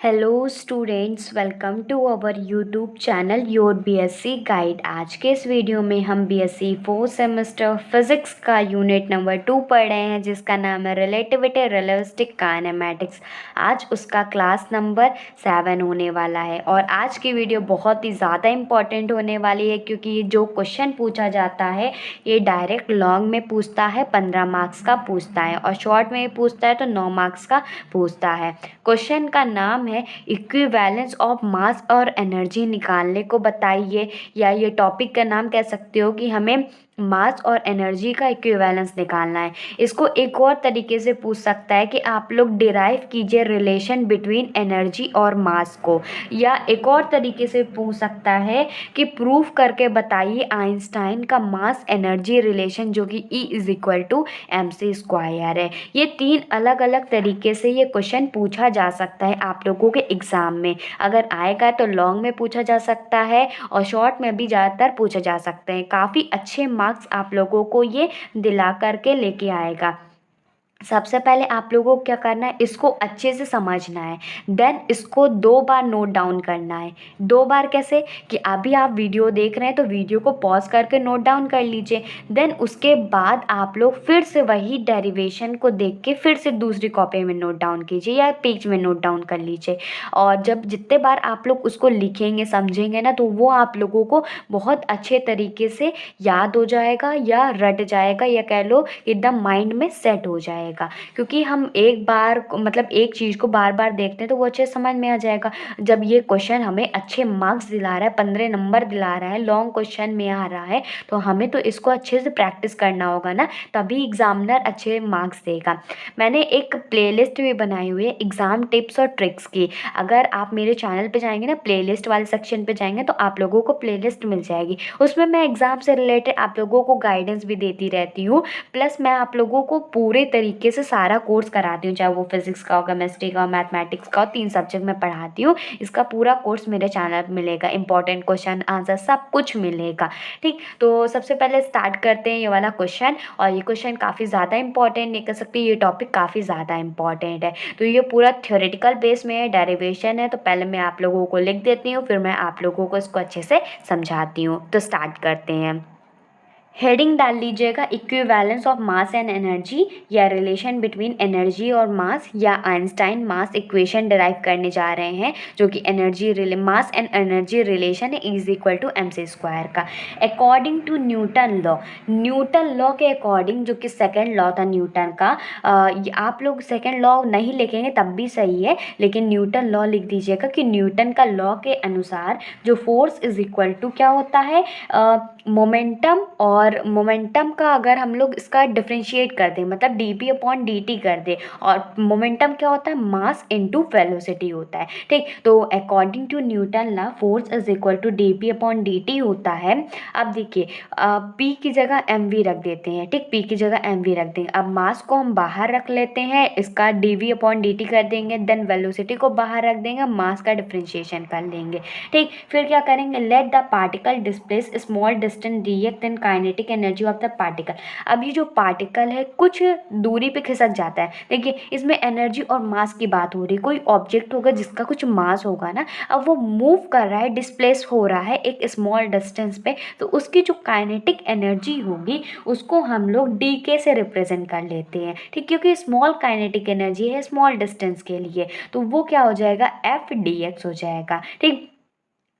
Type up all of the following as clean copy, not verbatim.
Hello students, welcome to our YouTube channel your BSc guide. आज के इस video में हम बीएससी 4th सेमेस्टर फिज़िक्स का यूनिट नंबर 2 पढ़ रहे हैं, जिसका नाम है रिलेटिविटी रिलेटिविस्टिक काइनेमैटिक्स। आज उसका क्लास नंबर 7 होने वाला है और आज की वीडियो बहुत ही ज़्यादा इम्पॉर्टेंट होने वाली है, क्योंकि ये जो क्वेश्चन पूछा जाता है ये डायरेक्ट लॉन्ग में पूछता है, 15 मार्क्स का पूछता है, और शॉर्ट में पूछता है तो 9 मार्क्स का पूछता है। क्वेश्चन का नाम है इक्विवेलेंस ऑफ मास और एनर्जी निकालने को बताइए, या ये टॉपिक का नाम कह सकते हो कि हमें मास और एनर्जी का इक्विवेलेंस निकालना है। इसको एक और तरीके से पूछ सकता है कि आप लोग डिराइव कीजिए रिलेशन बिटवीन एनर्जी और मास को, या एक और तरीके से पूछ सकता है कि प्रूफ करके बताइए आइंस्टाइन का मास एनर्जी रिलेशन, जो कि E=mc² है। ये 3 अलग अलग तरीके से ये क्वेश्चन पूछा जा सकता है आप लोगों के एग्ज़ाम में। अगर आएगा तो लॉन्ग में पूछा जा सकता है और शॉर्ट में भी ज़्यादातर पूछा जा सकते हैं। काफ़ी अच्छे मार्क्स आप लोगों को ये दिला करके लेके आएगा। सबसे पहले आप लोगों को क्या करना है, इसको अच्छे से समझना है, देन इसको 2 बार नोट डाउन करना है। 2 बार कैसे कि अभी आप वीडियो देख रहे हैं तो वीडियो को पॉज करके नोट डाउन कर लीजिए, देन उसके बाद आप लोग फिर से वही डेरिवेशन को देख के फिर से दूसरी कॉपी में नोट डाउन कीजिए या पेज में नोट डाउन कर लीजिए। और जब जितने बार आप लोग उसको लिखेंगे समझेंगे ना, तो वो आप लोगों को बहुत अच्छे तरीके से याद हो जाएगा या रट जाएगा, या कह लो एकदम माइंड में सेट हो जाएगा। क्योंकि हम एक बार मतलब एक चीज़ को बार बार देखते हैं तो वो अच्छे समझ में आ जाएगा। जब ये क्वेश्चन हमें अच्छे मार्क्स दिला रहा है, 15 नंबर दिला रहा है, लॉन्ग क्वेश्चन में आ रहा है, तो हमें तो इसको अच्छे से प्रैक्टिस करना होगा ना, तभी एग्जामिनर अच्छे मार्क्स देगा। मैंने एक प्लेलिस्ट भी बनाई हुई है एग्ज़ाम टिप्स और ट्रिक्स की। अगर आप मेरे चैनल पे जाएंगे ना, प्लेलिस्ट वाले सेक्शन पे जाएंगे, तो आप लोगों को प्लेलिस्ट मिल जाएगी। उसमें मैं एग्ज़ाम से रिलेटेड आप लोगों को गाइडेंस भी देती रहती हूँ, प्लस मैं आप लोगों को पूरे तरीके से सारा कोर्स कराती हूँ, चाहे वो फिजिक्स का हो, केमिस्ट्री का हो, मैथमेटिक्स का हो, 3 सब्जेक्ट में पढ़ाती हूँ। इसका पूरा कोर्स मेरे चैनल पर मिलेगा, इंपॉर्टेंट क्वेश्चन आंसर सब कुछ मिलेगा। ठीक, तो सबसे पहले स्टार्ट करते हैं ये वाला क्वेश्चन। और ये क्वेश्चन काफ़ी ज़्यादा इंपॉर्टेंट, नहीं कह सकती, ये टॉपिक काफ़ी ज़्यादा इंपॉर्टेंट है। तो ये पूरा थ्योरेटिकल बेस में है, डेरिवेशन है। तो पहले मैं आप लोगों को लिख देती हूँ, फिर मैं आप लोगों को इसको अच्छे से समझाती हूँ। तो स्टार्ट करते हैं। हेडिंग डाल लीजिएगा equivalence of mass and energy, या रिलेशन बिटवीन एनर्जी और मास, या आइंस्टाइन मास इक्वेशन डिराइव करने जा रहे हैं, जो कि energy mass and energy relation है E=mc² का। According to Newton law, Newton law के अकॉर्डिंग, जो कि सेकेंड लॉ था न्यूटन का, आप लोग सेकेंड लॉ नहीं लिखेंगे तब भी सही है, लेकिन न्यूटन लॉ लिख दीजिएगा कि न्यूटन का लॉ के अनुसार जो फोर्स इज इक्वल टू क्या होता है, मोमेंटम। और मोमेंटम का अगर हम लोग इसका डिफ्रेंशिएट कर दें, मतलब dp/dt कर दें, और मोमेंटम क्या होता है, मास इनटू वेलोसिटी होता है। ठीक, तो according to Newton law force is equal to dp/dt होता है। अब देखिए, p की जगह mv रख देते हैं। ठीक, p की जगह mv रख देंगे। अब मास को हम बाहर रख लेते हैं, इसका dv/dt कर देंगे, देन वेलोसिटी को बाहर रख देंगे, मास का डिफ्रेंशिएशन कर लेंगे। ठीक, फिर क्या करेंगे, let the particle displace small distance dx then kinetic energy of the particle. अब ये जो पार्टिकल है कुछ दूरी पे खिसक जाता है। देखिए, इसमें एनर्जी और मास की बात हो रही है। कोई ऑब्जेक्ट होगा जिसका कुछ मास होगा ना, अब वो मूव कर रहा है, डिस्प्लेस हो रहा है एक स्मॉल डिस्टेंस पे, तो उसकी जो काइनेटिक एनर्जी होगी उसको हम लोग डी से रिप्रेजेंट कर लेते हैं। ठीक, क्योंकि स्मॉल काइनेटिक एनर्जी है स्मॉल डिस्टेंस के लिए, तो वो क्या हो जाएगा, एफ dx हो जाएगा। ठीक,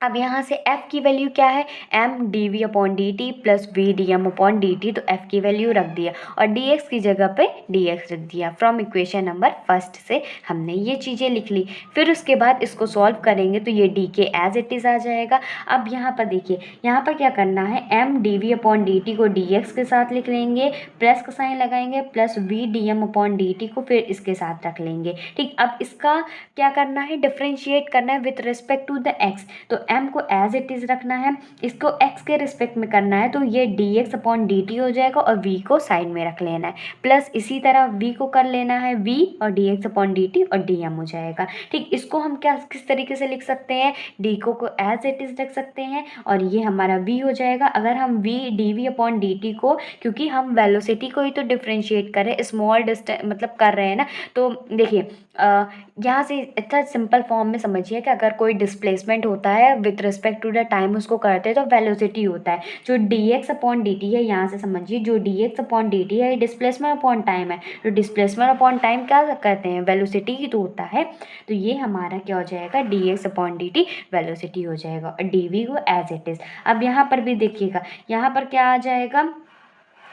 अब यहाँ से f की वैल्यू क्या है, m dv/dt plus v dm/dt, तो f की वैल्यू रख दिया और dx की जगह पे dx रख दिया। फ्रॉम इक्वेशन नंबर फर्स्ट से हमने ये चीज़ें लिख ली। फिर उसके बाद इसको सॉल्व करेंगे तो ये dk एज इट इज़ आ जाएगा। अब यहाँ पर देखिए, यहाँ पर क्या करना है, m dv/dt को dx के साथ लिख लेंगे, प्लस का साइन लगाएंगे, प्लस v dm/dt को फिर इसके साथ रख लेंगे। ठीक, अब इसका क्या करना है, डिफ्रेंशिएट करना है with respect to the x। तो m को एज इट इज़ रखना है, इसको x के रिस्पेक्ट में करना है, तो ये dx अपॉन dt हो जाएगा और v को साइड में रख लेना है, प्लस इसी तरह v को कर लेना है v और dx अपॉन dt और dm हो जाएगा। ठीक, इसको हम क्या किस तरीके से लिख सकते हैं, d को एज इट इज़ रख सकते हैं और ये हमारा v हो जाएगा। अगर हम v dv अपॉन dt को, क्योंकि हम वेलोसिटी को ही तो डिफ्रेंशिएट कर रहे हैं, स्मॉल डिस्टेंस मतलब कर रहे हैं ना, तो देखिए यहाँ से इतना सिंपल फॉर्म में समझिए कि अगर कोई डिस्प्लेसमेंट होता है with respect to the time उसको करते हैं तो वेलोसिटी होता है। जो dx अपॉन dt है, यहाँ से समझिए जो dx अपॉन dt है ये डिस्प्लेसमेंट अपॉन टाइम है, तो डिस्प्लेसमेंट अपॉन टाइम क्या कहते हैं, वेलोसिटी ही तो होता है। तो ये हमारा क्या हो जाएगा, dx अपॉन dt वेलोसिटी हो जाएगा और dv को एज इट इज़। अब यहाँ पर भी देखिएगा, यहाँ पर क्या आ जाएगा,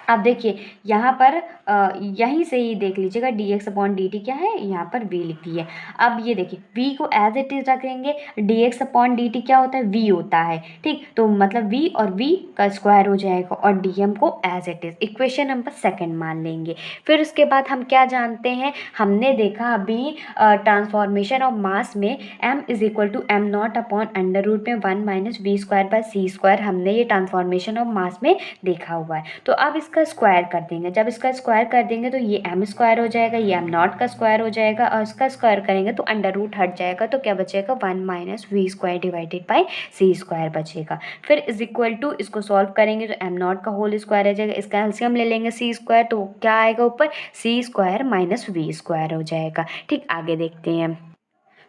अब देखिए यहाँ पर यहीं से ही देख लीजिएगा dx अपॉन dt क्या है, यहाँ पर v लिख दी है। अब ये देखिए v को एज इट इज रखेंगे, dx अपॉन dt क्या होता है, v होता है। ठीक, तो मतलब v और v का स्क्वायर हो जाएगा और dm को as it is equation number second मान लेंगे। फिर उसके बाद हम क्या जानते हैं, हमने देखा अभी ट्रांसफॉर्मेशन ऑफ मास में m is equal to M naught upon under root में 1 minus V square by C square, हमने ये ट्रांसफॉर्मेशन ऑफ मास में देखा हुआ है। तो अब इसका स्क्वायर कर देंगे, जब इसका स्क्वायर कर देंगे तो ये m स्क्वायर हो जाएगा, ये m नॉट का स्क्वायर हो जाएगा और इसका स्क्वायर करेंगे तो अंडर रूट हट जाएगा, तो क्या बचेगा 1 minus V square divided by C square बचेगा। फिर इज इक्वल टू इसको सॉल्व करेंगे तो m नॉट का होल स्क्वायर आ जाएगा, इसका एलसीएम ले लेंगे सी स्क्वायर, तो क्या आएगा ऊपर सी स्क्वायर माइनस वी स्क्वायर हो जाएगा। ठीक, आगे देखते हैं।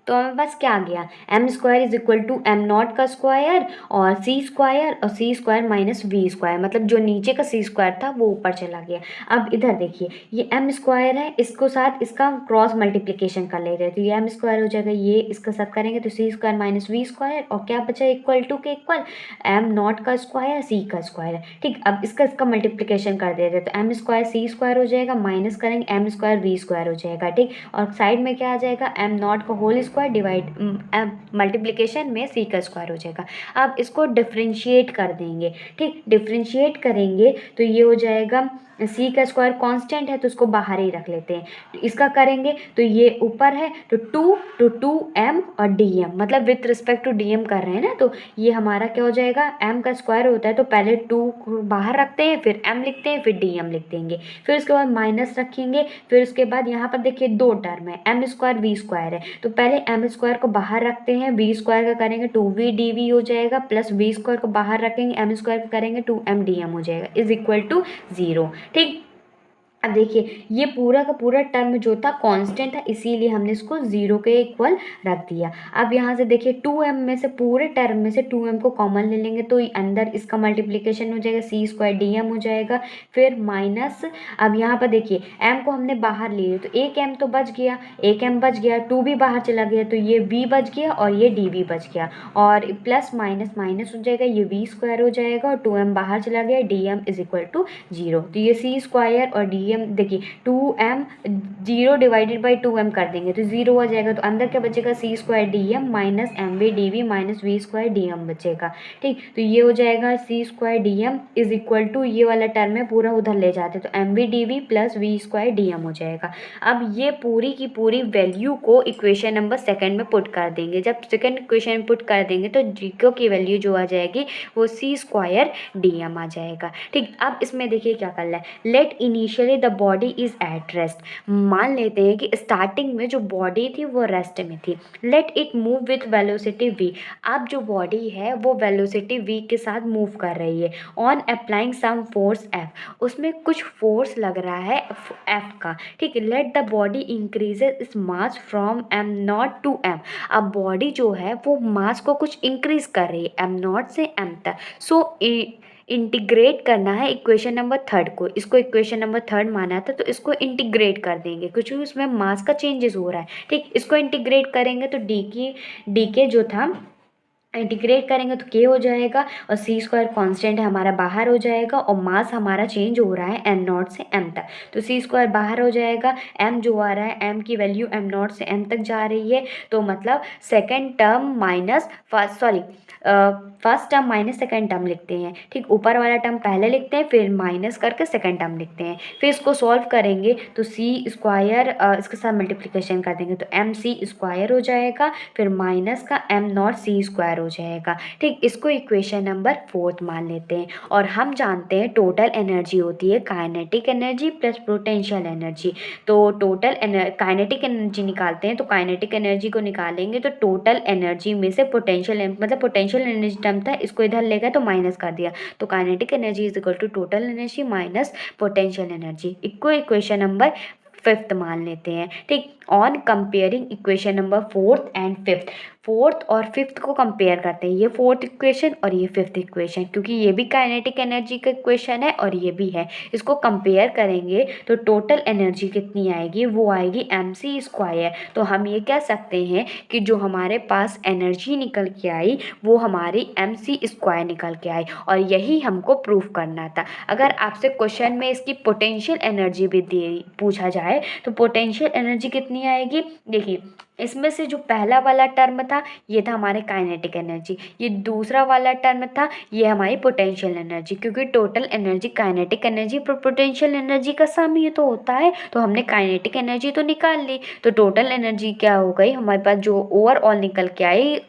तो हमें पास क्या आ गया, M square is equal to M naught का स्क्वायर और C square minus V square, मतलब जो नीचे का सी स्क्वायर था वो ऊपर चला गया। अब इधर देखिए ये एम स्क्वायर है, इसको साथ इसका क्रॉस मल्टीप्लिकेशन कर ले रहे हैं तो ये एम स्क्वायर हो जाएगा, ये इसका साथ करेंगे तो सी स्क्वायर माइनस वी स्क्वायर और क्या बचा इक्वल टू के इक्वल एम नॉट का स्क्वायर सी का स्क्वायर है। ठीक, अब इसका मल्टीप्लिकेशन कर दे रहे तो एम स्क्वायर सी स्क्वायर हो जाएगा, माइनस करेंगे एम स्क्वायर वी स्क्वायर हो जाएगा। ठीक, और साइड में क्या आ जाएगा, एम नॉट का होल स्क्वायर डिवाइड मल्टीप्लिकेशन में सी का स्क्वायर हो जाएगा। अब इसको डिफ्रेंशिएट कर देंगे। ठीक, डिफ्रेंशिएट करेंगे तो ये हो जाएगा सी का स्क्वायर कांस्टेंट है तो उसको बाहर ही रख लेते हैं, इसका करेंगे तो ये ऊपर है तो 2 m और dm, मतलब विथ रिस्पेक्ट टू dm कर रहे हैं ना, तो ये हमारा क्या हो जाएगा, m का स्क्वायर होता है तो पहले 2 को बाहर रखते हैं, फिर m लिखते हैं, फिर dm लिख देंगे, फिर उसके बाद माइनस रखेंगे, फिर उसके बाद यहाँ पर देखिए दो टर्म है m स्क्वायर वी स्क्वायर है, तो पहले m स्क्वायर को बाहर रखते हैं, वी स्क्वायर का करेंगे 2v dv हो जाएगा, प्लस वी स्क्वायर को बाहर रखेंगे, m स्क्वायर का करेंगे 2m dm हो जाएगा इज इक्वल टू 0। ठीक, अब देखिए ये पूरा का पूरा टर्म जो था कांस्टेंट है, इसीलिए हमने इसको 0 के इक्वल रख दिया। अब यहाँ से देखिए 2m में से पूरे टर्म में से 2m को कॉमन ले लेंगे तो अंदर इसका मल्टीप्लिकेशन हो जाएगा, सी स्क्वायर dm हो जाएगा, फिर माइनस, अब यहाँ पर देखिए m को हमने बाहर ले लिया तो एक m तो बच गया, एक m बच गया, 2 भी बाहर चला गया तो ये v बच गया और ये dv बच गया, और प्लस माइनस माइनस हो जाएगा, ये v स्क्वायर हो जाएगा और 2m बाहर चला गया, dm इज इक्वल टू 0। तो ये सी स्क्वायर और dm देखिए 2m 0 डिवाइडेड बाई 2m कर देंगे तो 0 हो जाएगा, तो अंदर क्या बचेगा C square dm minus M V D V minus V square dm बचेगा। ठीक, तो ये हो जाएगा C square dm is equal to ये वाला टर्म है पूरा उधर ले जाते तो M V D V plus V square dm हो जाएगा। अब ये पूरी की पूरी वैल्यू को इक्वेशन नंबर सेकंड में पुट कर देंगे, जब सेकंड इक्वेशन पुट कर देंगे तो जीको की वैल्यू जो आ जाएगी वो सी स्क्वायर dm आ जाएगा। ठीक, अब इसमें देखिए क्या करना है, let initially the body is at rest, मान लेते हैं कि स्टार्टिंग में जो बॉडी थी वो रेस्ट में थी, let it move with velocity v, अब जो बॉडी है वो वेलोसिटी v के साथ मूव कर रही है, on applying some force f, उसमें कुछ फोर्स लग रहा है f का। ठीक, let the body increases its mass from m naught to m, अब बॉडी जो है वो मास को कुछ इंक्रीज कर रही है m नॉट से m तक, सो इंटीग्रेट करना है इक्वेशन नंबर थर्ड को, इसको इक्वेशन नंबर थर्ड माना था तो इसको इंटीग्रेट कर देंगे क्योंकि उसमें मास का चेंजेस हो रहा है। ठीक, इसको इंटीग्रेट करेंगे तो डी के जो था इंटीग्रेट करेंगे तो k हो जाएगा और सी स्क्वायर कॉन्स्टेंट है हमारा बाहर हो जाएगा और मास हमारा चेंज हो रहा है m नॉट से m तक, तो सी स्क्वायर बाहर हो जाएगा, m जो आ रहा है m की वैल्यू m नॉट से m तक जा रही है, तो मतलब second term minus first term minus second term लिखते हैं। ठीक, ऊपर वाला टर्म पहले लिखते हैं फिर माइनस करके सेकेंड टर्म लिखते हैं, फिर इसको सॉल्व करेंगे तो सी स्क्वायर इसके साथ मल्टीप्लिकेशन कर देंगे तो m सी स्क्वायर हो जाएगा, फिर माइनस का m नॉट सी स्क्वायर हो जाएगा। ठीक, इसको इक्वेशन नंबर 4 मान लेते हैं। और हम जानते हैं टोटल एनर्जी होती है kinetic energy plus potential energy. तो टोटल काइनेटिक एनर्जी निकालते हैं, तो काइनेटिक एनर्जी को निकालेंगे तो टोटल एनर्जी में से पोटेंशियल मतलब पोटेंशियल एनर्जी टर्म था, इसको इधर ले गए तो माइनस कर दिया, तो kinetic energy is equal to total energy minus potential energy. Equation number 5 मान लेते हैं। ठीक, on comparing equation number 4 and 5, 4 और 5 को कंपेयर करते हैं, ये 4th इक्वेशन और ये 5th इक्वेशन, क्योंकि ये भी काइनेटिक एनर्जी का इक्वेशन है और ये भी है। इसको कंपेयर करेंगे तो टोटल एनर्जी कितनी आएगी, वो आएगी mc²। तो हम ये कह सकते हैं कि जो हमारे पास एनर्जी निकल के आई वो हमारी mc² निकल के आई, और यही हमको प्रूफ करना था। अगर आपसे क्वेश्चन में इसकी पोटेंशियल एनर्जी भी पूछा जाए तो पोटेंशियल एनर्जी कितनी आएगी, देखिए इसमें से जो पहला वाला टर्म था ये था हमारे काइनेटिक एनर्जी, ये दूसरा वाला टर्म था ये हमारी पोटेंशियल एनर्जी, क्योंकि टोटल एनर्जी काइनेटिक एनर्जी पर पोटेंशियल एनर्जी का सम ही तो होता है। तो हमने काइनेटिक एनर्जी तो निकाल ली, तो टोटल एनर्जी क्या हो गई हमारे पास, जो ओवरऑल निकल के आई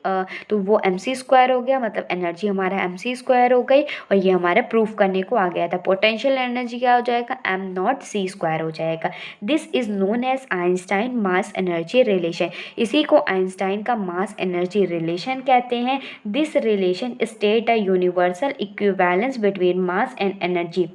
तो वो mc² हो गया, मतलब एनर्जी हमारा mc² हो गई, और ये हमारे प्रूफ करने को आ गया था। पोटेंशियल एनर्जी क्या हो जाएगा, m0c² हो जाएगा। This is known as Einstein mass energy relation, इसी को आइंस्टाइन का मास एनर्जी रिलेशन कहते हैं। This relation state a universal equivalence between mass and energy,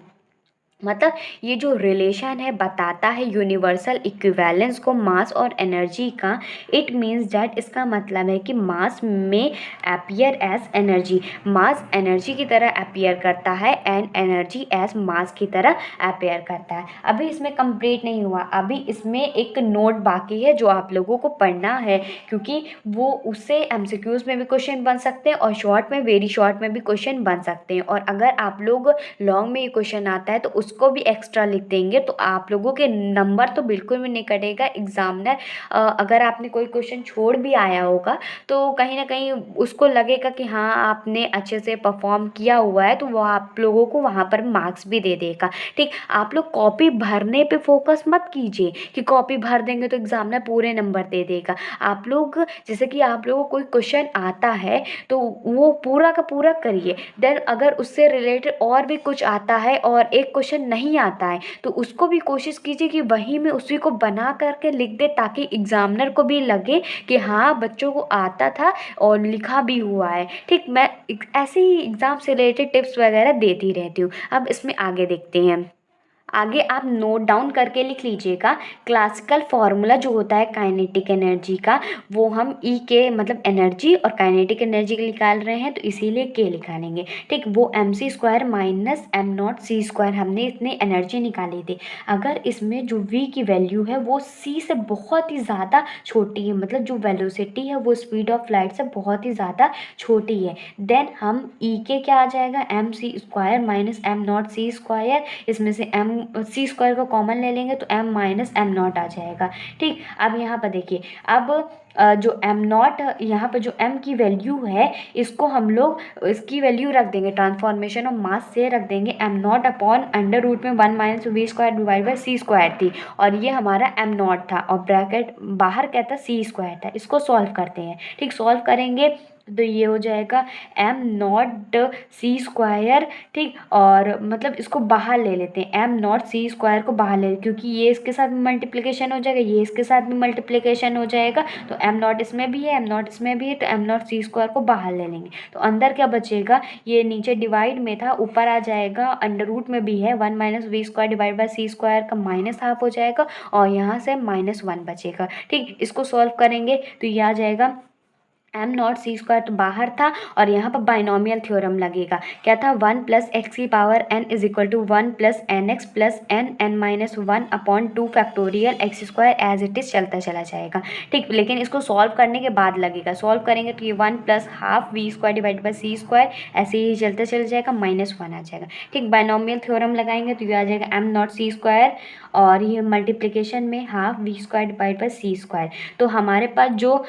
मतलब ये जो रिलेशन है बताता है यूनिवर्सल इक्विवेलेंस को मास और एनर्जी का। इट मीन्स दैट, इसका मतलब है कि मास में appear as energy, mass energy की तरह अपीयर करता है एंड एनर्जी एज मास की तरह अपीयर करता है। अभी इसमें कंप्लीट नहीं हुआ, अभी इसमें एक नोट बाकी है जो आप लोगों को पढ़ना है, क्योंकि वो उससे एमसीक्यूज में भी क्वेश्चन बन सकते हैं और शॉर्ट में, वेरी शॉर्ट में भी क्वेश्चन बन सकते हैं। और अगर आप लोग लॉन्ग में ये क्वेश्चन आता है तो उसको भी एक्स्ट्रा लिख देंगे तो आप लोगों के नंबर तो बिल्कुल भी नहीं कटेगा। एग्जामिनर अगर आपने कोई क्वेश्चन छोड़ भी आया होगा तो कहीं ना कहीं उसको लगेगा कि हाँ आपने अच्छे से परफॉर्म किया हुआ है, तो वो आप लोगों को वहाँ पर मार्क्स भी दे देगा। ठीक, आप लोग कॉपी भरने पे फोकस मत कीजिए कि कॉपी भर देंगे तो एग्जामिनर पूरे नंबर दे देगा। आप लोग जैसे कि आप लोगों को कोई क्वेश्चन आता है तो वो पूरा का पूरा करिए, देन अगर उससे रिलेटेड और भी कुछ आता है और एक क्वेश्चन नहीं आता है तो उसको भी कोशिश कीजिए कि वहीं में उसी को बना करके लिख दे, ताकि एग्जामिनर को भी लगे कि हाँ बच्चों को आता था और लिखा भी हुआ है। ठीक, मैं ऐसे ही एग्जाम से रिलेटेड टिप्स वगैरह देती रहती हूँ। अब इसमें आगे देखते हैं। आगे आप नोट डाउन करके लिख लीजिएगा, क्लासिकल फार्मूला जो होता है काइनेटिक एनर्जी का, वो हम ई के मतलब एनर्जी और काइनेटिक एनर्जी के निकाल रहे हैं तो इसीलिए के निकालेंगे। ठीक, वो mc² माइनस m0c², हमने इतनी एनर्जी निकाली थी। अगर इसमें जो v की वैल्यू है वो c से बहुत ही ज़्यादा छोटी है, मतलब जो वेलोसिटी है वो स्पीड ऑफ लाइट से बहुत ही ज़्यादा छोटी है, देन हम ई के क्या आ जाएगा mc² माइनस m0c², इसमें से mc² को कॉमन ले लेंगे तो m माइनस m0 आ जाएगा। ठीक, अब यहाँ पर देखिए, अब जो m0 यहाँ पर जो m की वैल्यू है इसको हम लोग इसकी वैल्यू रख देंगे, ट्रांसफॉर्मेशन ऑफ मास से रख देंगे m0 अपॉन अंडर रूट में 1 minus v² divide by c² थी, और ये हमारा m0 था और ब्रैकेट बाहर क्या था c² था। इसको सॉल्व करते हैं। ठीक, सॉल्व करेंगे तो ये हो जाएगा m0c²। ठीक, और मतलब इसको बाहर ले लेते हैं, m0c² को बाहर ले, क्योंकि ये इसके साथ में मल्टीप्लिकेशन हो जाएगा, ये इसके साथ में मल्टीप्लिकेशन हो जाएगा, तो m0 इसमें भी है m0 इसमें भी है, तो m0c² को बाहर ले लेंगे तो अंदर क्या बचेगा, ये नीचे डिवाइड में था ऊपर आ जाएगा, अंडर रूट में भी है 1 minus v² divide by c² का -½ हो जाएगा और यहाँ से -1 बचेगा। ठीक, इसको सॉल्व करेंगे तो ये आ जाएगा m0c² तो बाहर था और यहाँ पर बाइनोमियल थ्योरम लगेगा। क्या था, 1 + x⁴n is equal to 1 + nx + n(n−1) upon 2 factorial x² as it is चलता चला जाएगा। ठीक, लेकिन इसको सॉल्व करने के बाद लगेगा, सॉल्व करेंगे तो ये 1 + ½ v² डिवाइड बाई c² ऐसे ही चलता चला जाएगा, -1 आ जाएगा। ठीक, बाइनोमियल थ्योरम लगाएंगे तो ये आ जाएगा m0c² और ये मल्टीप्लिकेशन में ½ v² डिवाइड बाई c²। तो हमारे पास जो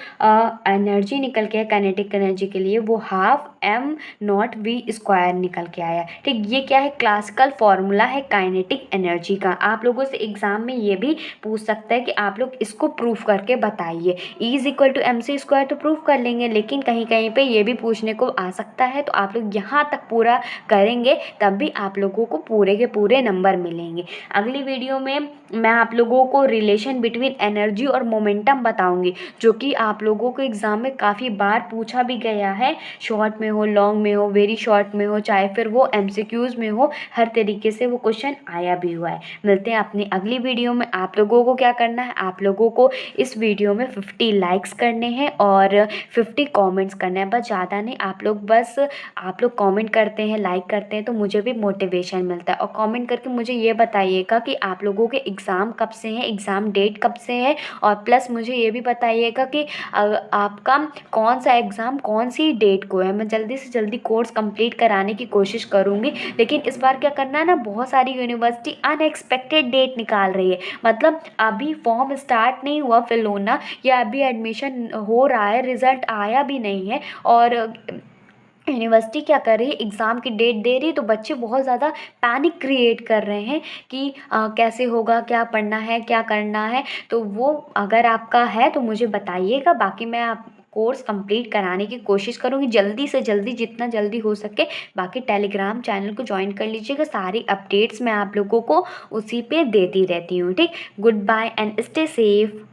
एनर्जी निकल के आया काइनेटिक एनर्जी के लिए, वो हाफ m0v² निकल के आया। ठीक, ये क्या है, क्लासिकल फॉर्मूला है काइनेटिक एनर्जी का। आप लोगों से एग्जाम में ये भी पूछ सकता है कि आप लोग इसको प्रूफ करके बताइए। E=mc² तो प्रूफ कर लेंगे, लेकिन कहीं कहीं पे ये भी पूछने को आ सकता है, तो आप लोग यहाँ तक पूरा करेंगे तब भी आप लोगों को पूरे के पूरे नंबर मिलेंगे। अगली वीडियो में मैं आप लोगों को रिलेशन बिटवीन एनर्जी और मोमेंटम बताऊंगी, जो कि आप लोगों को एग्जाम में काफ़ी बार पूछा भी गया है, शॉर्ट में हो, लॉन्ग में हो, वेरी शॉर्ट में हो, चाहे फिर वो MCQs में हो, हर तरीके से वो क्वेश्चन आया भी हुआ है। मिलते हैं अपनी अगली वीडियो में। आप लोगों को क्या करना है, आप लोगों को इस वीडियो में 50 लाइक्स करने हैं और 50 कमेंट्स करना है, बस ज़्यादा नहीं। आप लोग कमेंट करते हैं, लाइक करते हैं, तो मुझे भी मोटिवेशन मिलता है। और कमेंट करके मुझे ये बताइएगा कि आप लोगों के एग्ज़ाम कब से हैं, एग्ज़ाम डेट कब से है, और प्लस मुझे ये भी बताइएगा कि आपका कौन सा एग्ज़ाम कौन सी डेट को है। मैं जल्दी से जल्दी कोर्स कंप्लीट कराने की कोशिश करूँगी, लेकिन इस बार क्या करना है ना, बहुत सारी यूनिवर्सिटी अनएक्सपेक्टेड डेट निकाल रही है। मतलब अभी फॉर्म स्टार्ट नहीं हुआ फिल होना, या अभी एडमिशन हो रहा है, रिज़ल्ट आया भी नहीं है, और यूनिवर्सिटी क्या कर रही है, एग्ज़ाम की डेट दे रही है, तो बच्चे बहुत ज़्यादा पैनिक क्रिएट कर रहे हैं कि कैसे होगा, क्या पढ़ना है, क्या करना है। तो वो अगर आपका है तो मुझे बताइएगा, बाकी मैं आप कोर्स कंप्लीट कराने की कोशिश करूँगी जल्दी से जल्दी, जितना जल्दी हो सके। बाकी टेलीग्राम चैनल को ज्वाइन कर लीजिएगा, सारी अपडेट्स मैं आप लोगों को उसी पे देती रहती हूँ। ठीक, goodbye and stay safe.